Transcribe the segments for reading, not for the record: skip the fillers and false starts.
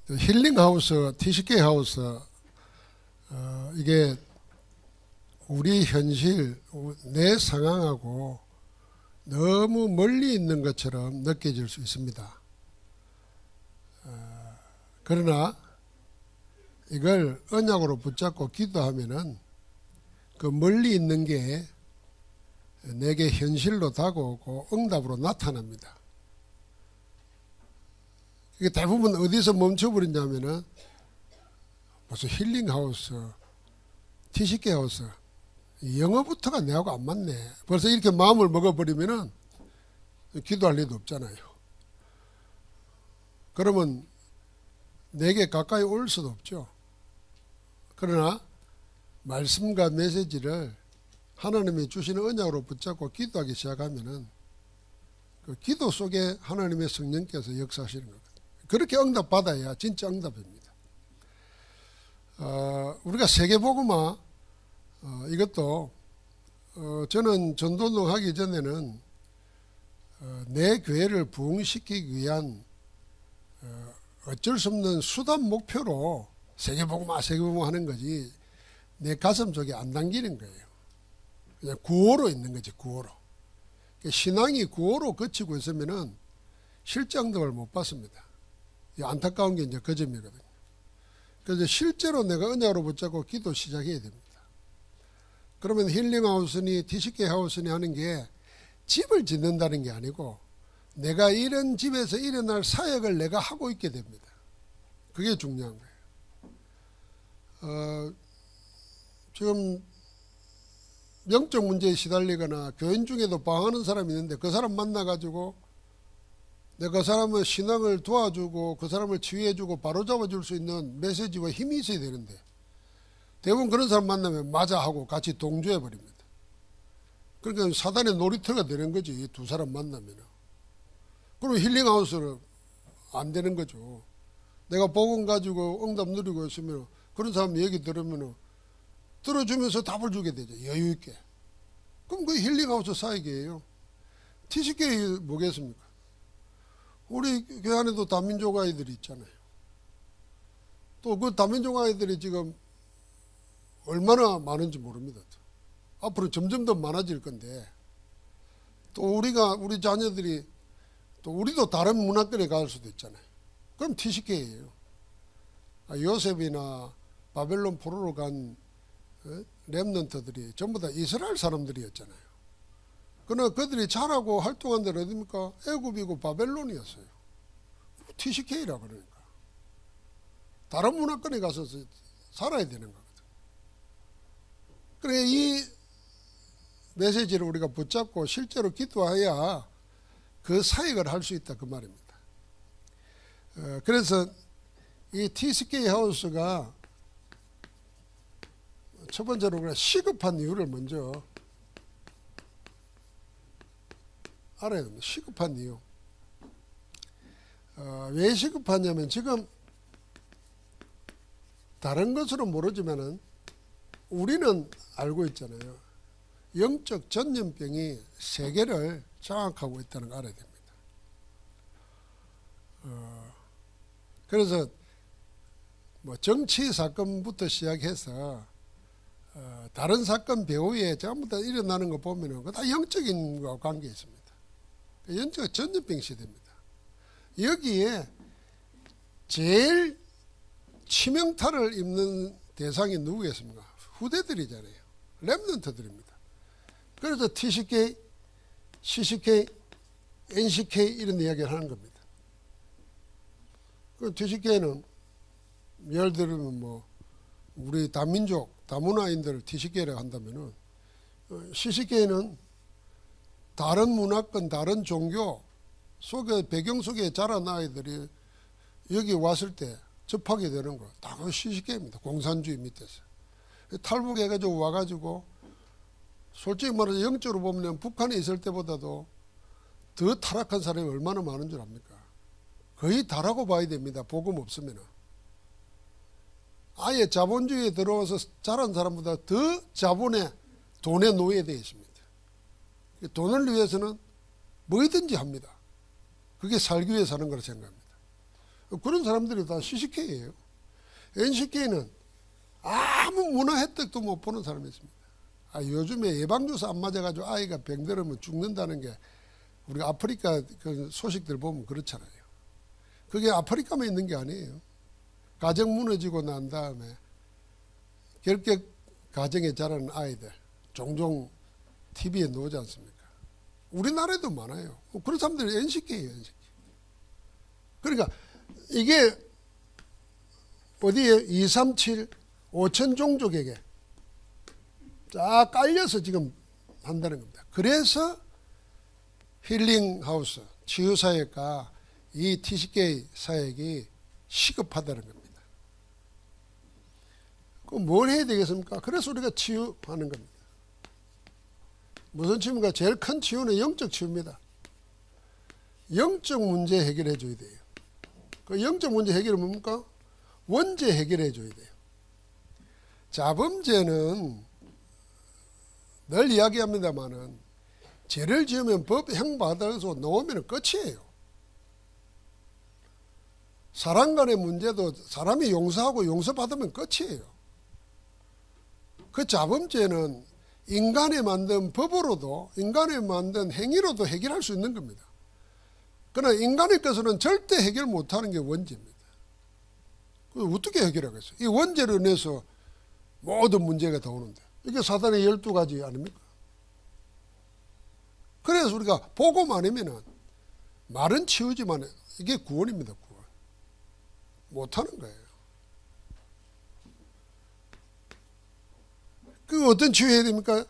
힐링하우스, TCK 하우스, 이게 우리 현실, 내 상황하고 너무 멀리 있는 것처럼 느껴질 수 있습니다. 그러나 이걸 언약으로 붙잡고 기도하면은 그 멀리 있는 게 내게 현실로 다가오고 응답으로 나타납니다. 이게 대부분 어디서 멈춰버리냐면은 무슨 힐링하우스, TCK 하우스, 영어부터가 내하고 안 맞네. 벌써 이렇게 마음을 먹어버리면은 기도할 일도 없잖아요. 그러면 내게 가까이 올 수도 없죠. 그러나 말씀과 메시지를 하나님이 주시는 언약으로 붙잡고 기도하기 시작하면은 그 기도 속에 하나님의 성령께서 역사하시는 거거든요. 그렇게 응답받아야 진짜 응답입니다. 우리가 세계복음화 이것도 저는 전도운동 하기 전에는 내 교회를 부흥시키기 위한 어쩔 수 없는 수단 목표로 세계복음화 하는 거지 내 가슴 속에 안 담기는 거예요. 그냥 구호로 있는 거지, 구호로. 신앙이 구호로 그치고 있으면은 실제 응답을 못 받습니다. 안타까운 게 이제 그 점이거든요. 그래서 실제로 내가 언약으로 붙잡고 기도 시작해야 됩니다. 그러면 힐링하우스니 TCK 하우스니 하는 게 집을 짓는다는 게 아니고 내가 이런 집에서 일어날 사역을 내가 하고 있게 됩니다. 그게 중요한 거예요. 지금 영적 문제에 시달리거나 교인 중에도 방황하는 사람이 있는데 그 사람 만나가지고 내가 그 사람의 신앙을 도와주고 그 사람을 치유해주고 바로잡아줄 수 있는 메시지와 힘이 있어야 되는데 대부분 그런 사람 만나면 맞아 하고 같이 동조해버립니다. 그러니까 사단의 놀이터가 되는 거지, 두 사람 만나면. 그럼 힐링하우스는 안 되는 거죠. 내가 복음 가지고 응답 누리고 있으면 그런 사람 얘기 들으면 들어주면서 답을 주게 되죠, 여유 있게. 그럼 그 힐링하우스 사역이에요. TCK 뭐겠습니까? 우리 교회 안에도 다민족 아이들이 있잖아요. 또 그 다민족 아이들이 지금 얼마나 많은지 모릅니다. 앞으로 점점 더 많아질 건데 또 우리 자녀들이 또 우리도 다른 문화권에 갈 수도 있잖아요. 그럼 TCK예요. 요셉이나 바벨론 포로로 간 렘넌트들이 전부 다 이스라엘 사람들이었잖아요. 그러나 그들이 자라고 활동한 데는 어디입니까? 애굽이고 바벨론이었어요. TCK라 그러니까. 다른 문화권에 가서 살아야 되는 거거든. 그래 이 메시지를 우리가 붙잡고 실제로 기도해야 그 사역을 할 수 있다 그 말입니다. 그래서 이 TCK 하우스가 첫 번째로 그냥 시급한 이유를 먼저 알아야 됩니다. 시급한 이유. 왜 시급하냐면 지금 다른 것으로 모르지만은 우리는 알고 있잖아요. 영적 전염병이 세계를 장악하고 있다는 걸 알아야 됩니다. 그래서 뭐 정치 사건부터 시작해서 다른 사건 배후에 전부 다 일어나는 거 보면은 다 영적인 것과 관계 있습니다. 영적 전염병 시대입니다. 여기에 제일 치명타를 입는 대상이 누구겠습니까? 후대들이잖아요. 렘넌트들입니다. 그래서 TCK, CCK, NCK 이런 이야기를 하는 겁니다. 그 TCK는 예를 들면 뭐 우리 다민족, 다문화인들을 TCK라고 한다면은 CCK는 다른 문화권, 다른 종교 속에 배경 속에 자란 아이들이 여기 왔을 때 접하게 되는 거 다 그 CCK입니다. 공산주의 밑에서 탈북해가지고 와가지고 솔직히 말해서 영적으로 보면 북한에 있을 때보다도 더 타락한 사람이 얼마나 많은 줄 압니까? 거의 다라고 봐야 됩니다. 복음 없으면. 아예 자본주의에 들어와서 자란 사람보다 더 자본의 돈에 노예되어 있습니다. 돈을 위해서는 뭐든지 합니다. 그게 살기 위해 사는 거라 생각합니다. 그런 사람들이 다 CCK예요. NCK는 아무 문화 혜택도 못 보는 사람이 있습니다. 요즘에 예방주사 안 맞아가지고 아이가 병들으면 죽는다는 게 우리가 아프리카 그 소식들 보면 그렇잖아요. 그게 아프리카만 있는 게 아니에요. 가정 무너지고 난 다음에 결격 가정에 자라는 아이들 종종 TV에 나오지 않습니까? 우리나라에도 많아요. 그런 사람들이 NCK예요. NCK. 그러니까 이게 어디에 237 5천 종족에게 쫙 깔려서 지금 한다는 겁니다. 그래서 힐링하우스, 치유사역과 이 TCK 사역이 시급하다는 겁니다. 그럼 뭘 해야 되겠습니까? 그래서 우리가 치유하는 겁니다. 무슨 치유입니까? 제일 큰 치유는 영적 치유입니다. 영적 문제 해결해 줘야 돼요. 그 영적 문제 해결은 뭡니까? 원죄 해결해 줘야 돼요. 자범죄는 늘 이야기합니다만은 죄를 지으면 법형 받아서 나오면 끝이에요. 사람 간의 문제도 사람이 용서하고 용서받으면 끝이에요. 그 자범죄는 인간이 만든 법으로도 인간이 만든 행위로도 해결할 수 있는 겁니다. 그러나 인간의 것은 절대 해결 못하는 게 원죄입니다. 어떻게 해결하겠어요? 이 원죄로 인해서 모든 문제가 다 오는데 이게 사단의 12가지 아닙니까? 그래서 우리가 보고만 하면은 말은 치우지만 이게 구원입니다. 구원. 못하는 거예요. 그 어떤 치유해야 됩니까?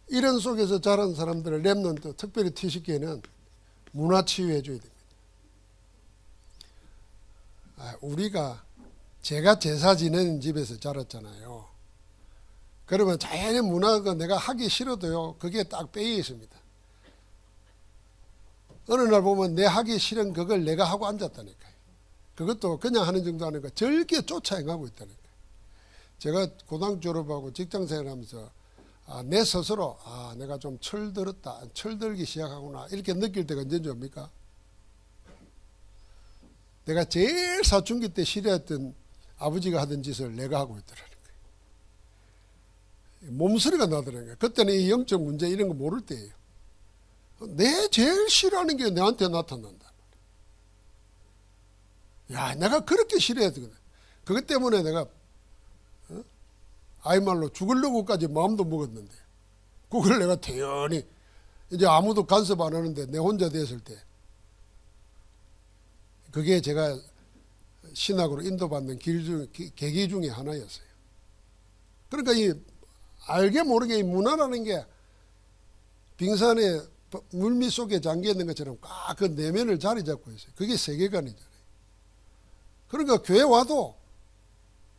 이런 속에서 자란 사람들을 렘넌트, 특별히 TCK는 문화 치유해 줘야 됩니다. 우리가 제가 제사 지내는 집에서 자랐잖아요. 그러면 자연의 문화가 내가 하기 싫어도요, 그게 딱 빼여 있습니다. 어느 날 보면 내 하기 싫은 그걸 내가 하고 앉았다니까요. 그것도 그냥 하는 정도 아니고 절개 쫓아 행하고 있다니까요. 제가 고등학교 졸업하고 직장생활 하면서 내 스스로 내가 좀 철들었다, 철들기 시작하구나 이렇게 느낄 때가 언제인지 압니까? 내가 제일 사춘기 때 싫어했던 아버지가 하던 짓을 내가 하고 있더라는 거예요. 몸소리가 나더라는 거예요. 그때는 이 영적 문제 이런 거 모를 때예요. 내 제일 싫어하는 게 내한테 나타난다. 야, 내가 그렇게 싫어했거든. 그것 때문에 내가 아이 말로 죽으려고까지 마음도 먹었는데 그걸 내가 태연히 이제 아무도 간섭 안 하는데 내 혼자 됐을 때 그게 제가 신학으로 인도받는 계기 중에 하나였어요. 그러니까 이 알게 모르게 이 문화라는 게 빙산에 물밑 속에 잠겨 있는 것처럼 꽉 그 내면을 자리 잡고 있어요. 그게 세계관이잖아요. 그러니까 교회 와도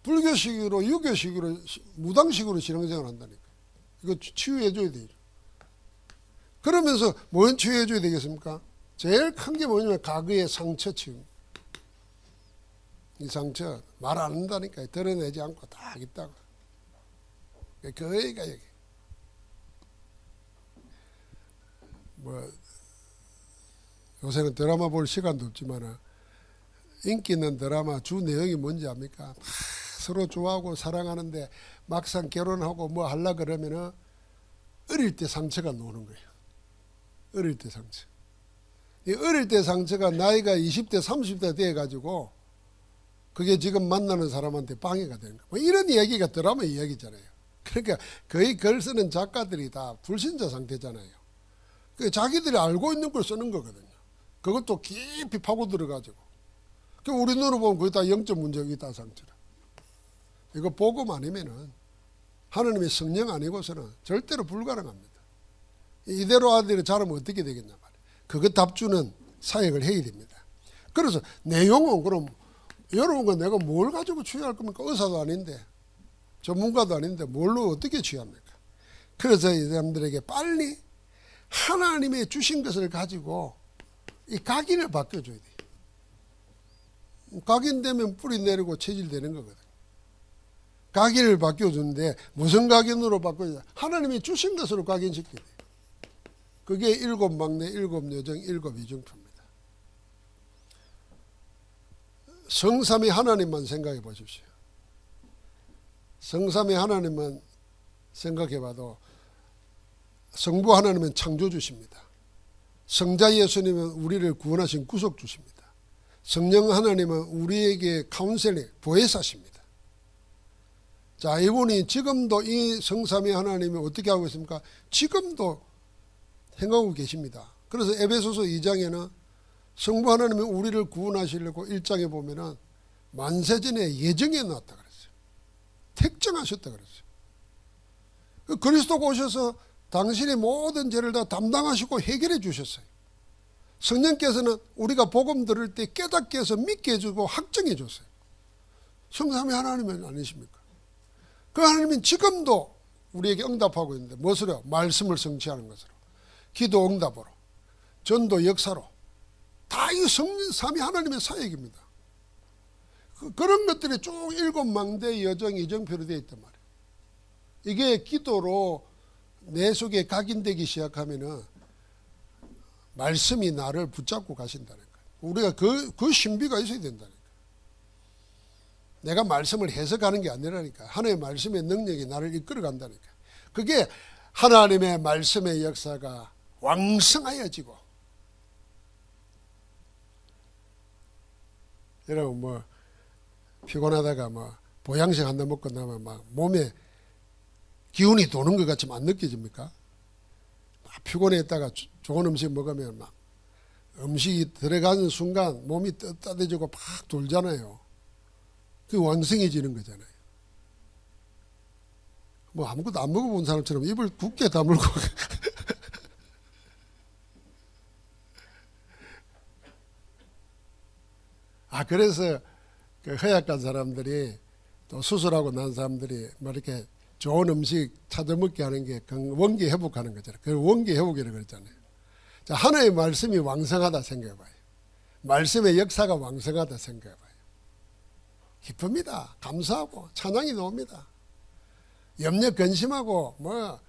불교식으로 유교식으로 무당식으로 신앙생활 한다니까. 이거 치유해 줘야 돼요. 그러면서 뭔 치유해 줘야 되겠습니까? 제일 큰 게 뭐냐면 과거의 상처 치유. 이 상처 말 안 한다니까. 드러내지 않고 딱 있다가 거기가 여기. 요새는 드라마 볼 시간도 없지만 인기 있는 드라마 주 내용이 뭔지 압니까? 서로 좋아하고 사랑하는데 막상 결혼하고 뭐 하려 그러면은 어릴 때 상처가 노는 거예요. 어릴 때 상처. 이 어릴 때 상처가 나이가 20대 30대 돼가지고 그게 지금 만나는 사람한테 방해가 되는 거예요. 뭐 이런 이야기가 드라마 이야기잖아요. 그러니까 거의 글 쓰는 작가들이 다 불신자 상태잖아요. 자기들이 알고 있는 걸 쓰는 거거든요. 그것도 깊이 파고 들어가지고. 우리 눈으로 보면 거의 다 영적 문제가 있다 상처라. 이거 보고만 아니면은 하나님의 성령 아니고서는 절대로 불가능합니다. 이대로 아들이 자라면 어떻게 되겠냐 말이에요. 그것 답주는 사역을 해야 됩니다. 그래서 내용은 그럼 여러분과 내가 뭘 가지고 치유할 겁니까? 의사도 아닌데 전문가도 아닌데 뭘로 어떻게 치유합니까? 그래서 이 사람들에게 빨리 하나님의 주신 것을 가지고 이 각인을 바꿔줘야 돼요. 각인되면 뿌리 내리고 체질되는 거거든요. 각인을 바꿔주는데 무슨 각인으로 바꿔줘야 하나님이 주신 것으로 각인시켜야 돼요. 그게 7 막내, 7 여정, 7 이중표입니다. 성삼위 하나님만 생각해 보십시오. 성삼위 하나님만 생각해 봐도 성부 하나님은 창조주십니다. 성자 예수님은 우리를 구원하신 구속주십니다. 성령 하나님은 우리에게 카운셀링, 보혜사십니다. 자, 이분이 지금도 이 성삼위 하나님이 어떻게 하고 있습니까? 지금도 행하고 계십니다. 그래서 에베소서 2장에는 성부 하나님이 우리를 구원하시려고 1장에 보면은 만세전에 예정해 놨다 그랬어요. 택정하셨다 그랬어요. 그리스도가 오셔서 당신의 모든 죄를 다 담당하시고 해결해 주셨어요. 성령께서는 우리가 복음 들을 때 깨닫게 해서 믿게 해주고 확정해 줬어요. 성삼위 하나님은 아니십니까? 그 하나님은 지금도 우리에게 응답하고 있는데 무엇으로? 말씀을 성취하는 것으로, 기도 응답으로, 전도 역사로, 다 이 성삼위 하나님의 사역입니다. 그런 것들이 쭉 7망대 여정 이정표로 되어 있단 말이에요. 이게 기도로 내 속에 각인되기 시작하면은 말씀이 나를 붙잡고 가신다는 거예요. 우리가 그 신비가 있어야 된다니까. 내가 말씀을 해석하는 게 아니라니까. 하나님의 말씀의 능력이 나를 이끌어 간다니까. 그게 하나님의 말씀의 역사가 왕성하여지고, 여러분 뭐 피곤하다가 뭐 보양식 한잔 먹고 나면 막 몸에 기운이 도는 것 같지만 안 느껴집니까? 피곤했다가 좋은 음식 먹으면 막 음식이 들어가는 순간 몸이 따뜻해지고 팍 돌잖아요. 그게 왕성해지는 거잖아요. 뭐 아무것도 안 먹어본 사람처럼 입을 굳게 다물고 그래서 그 허약한 사람들이 또 수술하고 난 사람들이 뭐 이렇게 좋은 음식 찾아 먹게 하는 게 원기 회복하는 거잖아요. 그 원기 회복이라고 그랬잖아요. 자, 하나님의 말씀이 왕성하다 생각해봐요. 말씀의 역사가 왕성하다 생각해봐요. 기쁩니다. 감사하고 찬양이 나옵니다. 염려 근심하고 뭐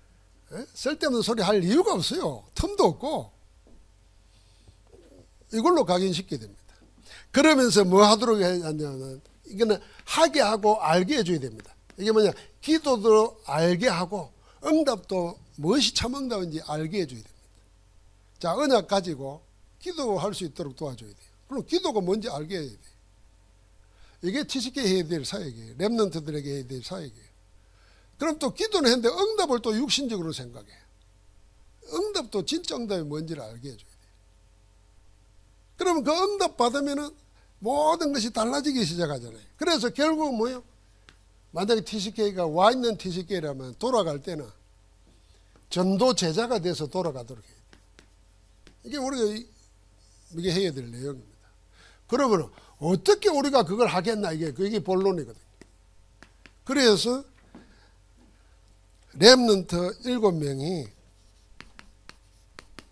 쓸데없는 소리 할 이유가 없어요. 틈도 없고 이걸로 각인시키게 됩니다. 그러면서 뭐 하도록 해야 하냐면 이거는 하게 하고 알게 해줘야 됩니다. 이게 뭐냐, 기도도 알게 하고 응답도 무엇이 참 응답인지 알게 해줘야 됩니다. 자, 언약 가지고 기도할 수 있도록 도와줘야 돼요. 그럼 기도가 뭔지 알게 해야 돼요. 이게 TCK 해야 될 사역이에요. 렘넌트들에게 해야 될 사역이에요. 그럼 또 기도는 했는데 응답을 또 육신적으로 생각해. 응답도 진짜 응답이 뭔지를 알게 해줘야 돼요. 그러면 그 응답 받으면은 모든 것이 달라지기 시작하잖아요. 그래서 결국 뭐예요? 만약에 TCK가 와 있는 TCK라면 돌아갈 때는 전도 제자가 돼서 돌아가도록 해야 돼요. 이게 우리가 이게 해야 될 내용입니다. 그러면 어떻게 우리가 그걸 하겠나, 이게 본론이거든요. 그래서 렘넌트 7명이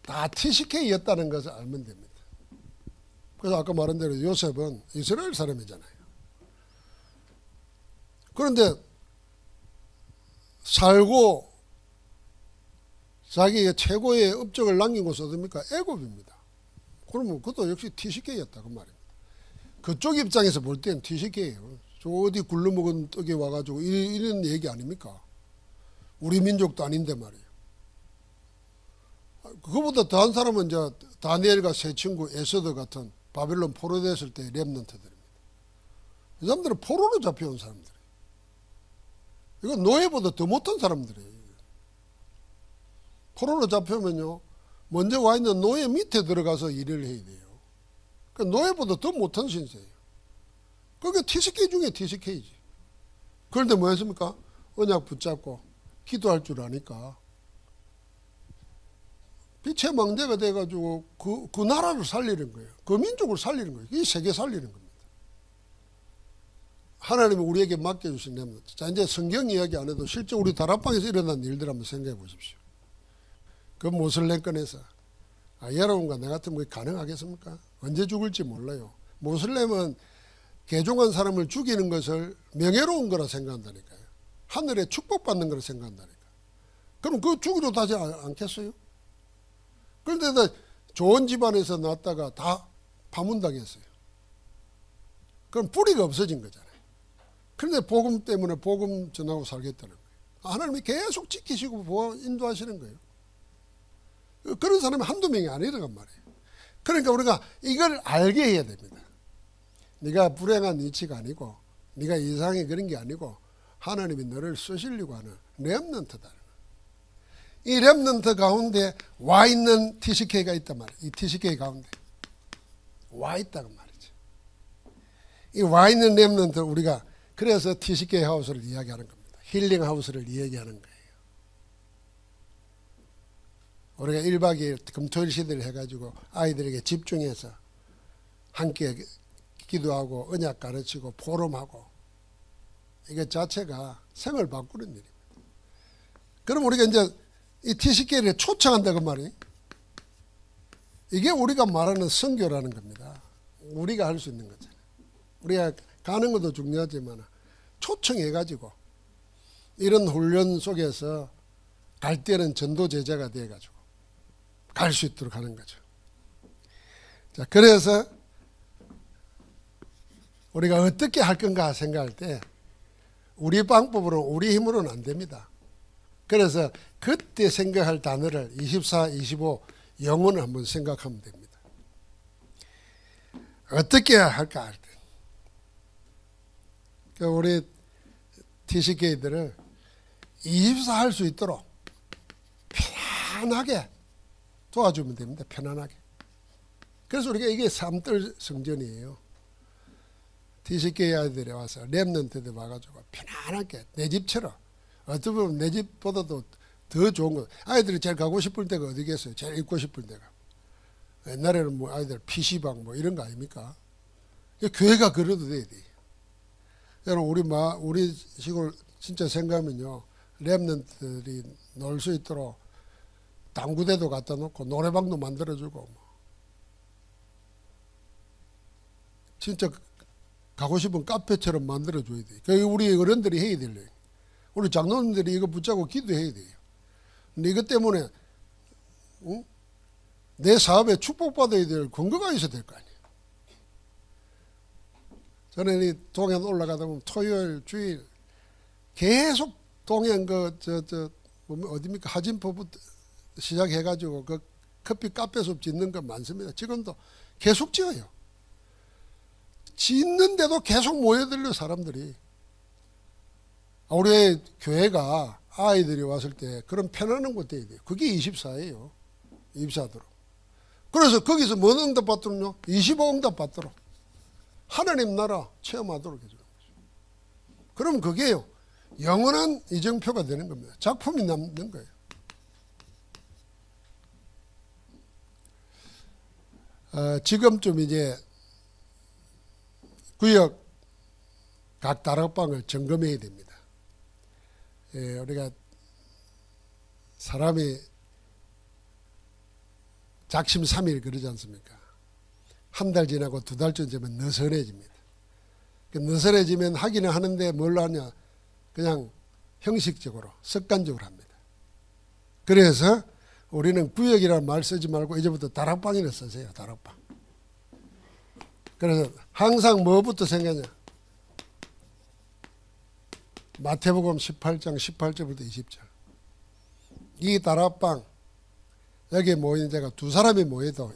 다 TCK였다는 것을 알면 됩니다. 그래서 아까 말한 대로 요셉은 이스라엘 사람이잖아요. 그런데 살고 자기의 최고의 업적을 남긴 곳은 어딥니까? 애굽입니다. 그러면 그것도 역시 TCK였다 그 말입니다. 그쪽 입장에서 볼 때는 TCK예요. 저 어디 굴러먹은 떡에 와가지고 이런 얘기 아닙니까? 우리 민족도 아닌데 말이에요. 그거보다 더한 사람은 이제 다니엘과 세 친구 에스더 같은 바벨론 포로됐을 때 렘넌트들입니다. 이 사람들은 포로로 잡혀온 사람들이에요. 이건 노예보다 더 못한 사람들이에요. 포로로 잡혀면요, 먼저 와 있는 노예 밑에 들어가서 일을 해야 돼요. 그러니까 노예보다 더 못한 신세예요. 그게 TCK 중에 TCK지. 그런데 뭐 했습니까? 언약 붙잡고 기도할 줄 아니까 빛의 망대가 돼가지고 그 나라를 살리는 거예요. 그 민족을 살리는 거예요. 이 세계 살리는 겁니다. 하나님이 우리에게 맡겨주신 렘넌트. 자, 이제 성경 이야기 안 해도 실제 우리 다락방에서 일어난 일들 한번 생각해 보십시오. 그 모슬렘 건에서 여러분과 나 같으면 그게 가능하겠습니까? 언제 죽을지 몰라요. 모슬렘은 개종한 사람을 죽이는 것을 명예로운 거라 생각한다니까요. 하늘에 축복받는 거라 생각한다니까. 그럼 그거 죽이도 하지 않겠어요? 그런데 좋은 집안에서 낳았다가 다 파문당했어요. 그럼 뿌리가 없어진 거잖아요. 그런데 복음 때문에 복음 전하고 살겠다는 거예요. 하나님이 계속 지키시고 인도하시는 거예요. 그런 사람이 한두 명이 아니란 말이에요. 그러니까 우리가 이걸 알게 해야 됩니다. 네가 불행한 위치가 아니고 네가 이상해 그런 게 아니고 하나님이 너를 쓰시려고 하는 렘넌트다. 이 렘넌트 가운데 와 있는 TCK가 있단 말이에요. 이 TCK 가운데 와 있다는 말이죠. 이 와 있는 렘넌트 우리가 그래서 TCK 하우스를 이야기하는 겁니다. 힐링 하우스를 이야기하는 거예요. 우리가 1박 2일 금토일 시대를 해가지고 아이들에게 집중해서 함께 기도하고 언약 가르치고 포럼하고 이게 자체가 생을 바꾸는 일입니다. 그럼 우리가 이제 이 TCK를 초청한다고 말이에요. 이게 우리가 말하는 선교라는 겁니다. 우리가 할 수 있는 거잖아요. 우리가 가는 것도 중요하지만 초청해가지고 이런 훈련 속에서 갈 때는 전도 제자가 돼가지고 갈 수 있도록 하는 거죠. 자, 그래서 우리가 어떻게 할 건가 생각할 때 우리 방법으로 우리 힘으로는 안 됩니다. 그래서 그때 생각할 단어를 24, 25 영혼을 한번 생각하면 됩니다. 어떻게 할까 할 때 우리 TCK들을 24 할 수 있도록 편안하게 도와주면 됩니다. 편안하게. 그래서 우리가 이게 삼들 성전이에요. TCK 아이들이 와서 렘넌트들 와가지고 편안하게 내 집처럼 어떻게 보면 내 집보다도 더 좋은 거. 아이들이 제일 가고 싶을 때가 어디겠어요? 제일 있고 싶을 때가. 옛날에는 뭐 아이들 PC방 뭐 이런 거 아닙니까? 교회가 그래도 돼야 돼. 여러분 우리 시골 진짜 생각하면요. 렘넌트들이 놀 수 있도록 당구대도 갖다 놓고 노래방도 만들어주고 뭐. 진짜 가고 싶은 카페처럼 만들어줘야 돼. 그게 우리 어른들이 해야 될래. 우리 장로님들이 이거 붙잡고 기도해야 돼요. 근데 이것 때문에 내 사업에 축복받아야 될 근거가 있어야 될 거 아니에요. 저는 이 동해안 올라가다 보면 토요일, 주일 계속 동해안 어디입니까? 하진포부터 시작해가지고 그 커피 카페숲 짓는 거 많습니다. 지금도 계속 지어요. 짓는데도 계속 모여들려 사람들이. 우리 교회가 아이들이 왔을 때 그런 편안한 곳 돼야 돼요. 그게 24예요. 24도록. 그래서 거기서 뭔 응답 받도록요? 25 응답 받도록. 하나님 나라 체험하도록 해주는 거죠. 그럼 그게요. 영원한 이정표가 되는 겁니다. 작품이 남는 거예요. 지금쯤 이제 구역 각 다락방을 점검해야 됩니다. 우리가 사람이 작심삼일 그러지 않습니까? 한 달 지나고 두 달쯤 되면 느슨해집니다. 느슨해지면 하기는 하는데 뭘로 하냐? 그냥 형식적으로 습관적으로 합니다. 그래서 우리는 구역이라는 말 쓰지 말고 이제부터 다락방이라 쓰세요. 다락방. 그래서 항상 뭐부터 생각하냐? 마태복음 18장 18절부터 20절. 이 다락방 여기에 모인 자가 두 사람이 모여도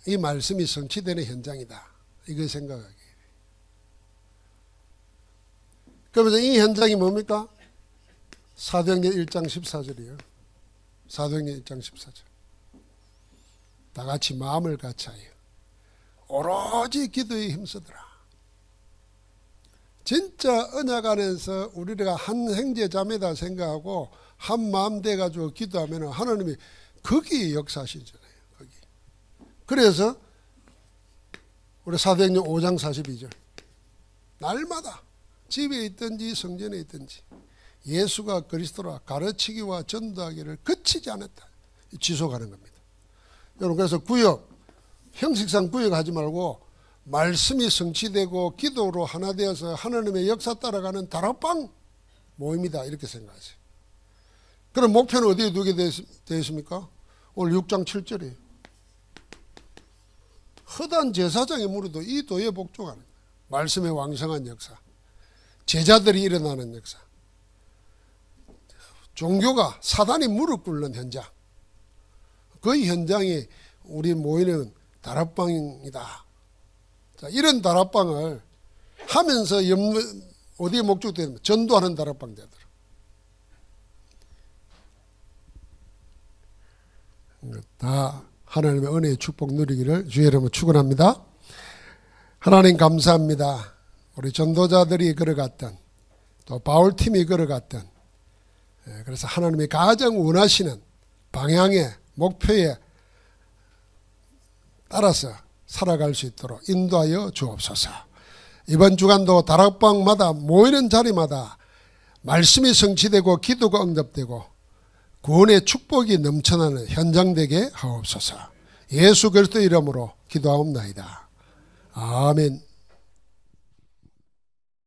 이 말씀이 성취되는 현장이다. 이걸 생각하기. 그러면서 이 현장이 뭡니까? 사도행전 1장 14절이에요. 사도행전 1장 14절. 다 같이 마음을 같이하여 오로지 기도에 힘쓰더라. 진짜 언약 안에서 우리가 한 형제 자매다 생각하고 한 마음 돼가지고 기도하면 하나님이 거기에 역사하시잖아요. 거기. 그래서 우리 사도행전 5장 42절. 날마다 집에 있든지 성전에 있든지 예수가 그리스도라 가르치기와 전도하기를 그치지 않았다. 지속하는 겁니다. 여러분 그래서 구역, 형식상 구역하지 말고 말씀이 성취되고 기도로 하나 되어서 하나님의 역사 따라가는 다락방 모임이다. 이렇게 생각하세요. 그럼 목표는 어디에 두게 되어 있습니까? 오늘 6장 7절이에요. 허단 제사장의 무리도 이 도에 복종하는 거예요. 말씀의 왕성한 역사, 제자들이 일어나는 역사, 종교가 사단이 무릎 꿇는 현장, 그 현장이 우리 모이는 다락방이다. 자, 이런 다락방을 하면서 어디에 목적되면 전도하는 다락방 되도록. 다 하나님의 은혜의 축복 누리기를 주의 이름으로 축원합니다. 하나님 감사합니다. 우리 전도자들이 걸어갔던, 또 바울팀이 걸어갔던, 그래서 하나님이 가장 원하시는 방향에, 목표에 따라서 살아갈 수 있도록 인도하여 주옵소서. 이번 주간도 다락방마다 모이는 자리마다 말씀이 성취되고 기도가 응답되고 구원의 축복이 넘쳐나는 현장 되게 하옵소서. 예수 그리스도 이름으로 기도하옵나이다. 아멘.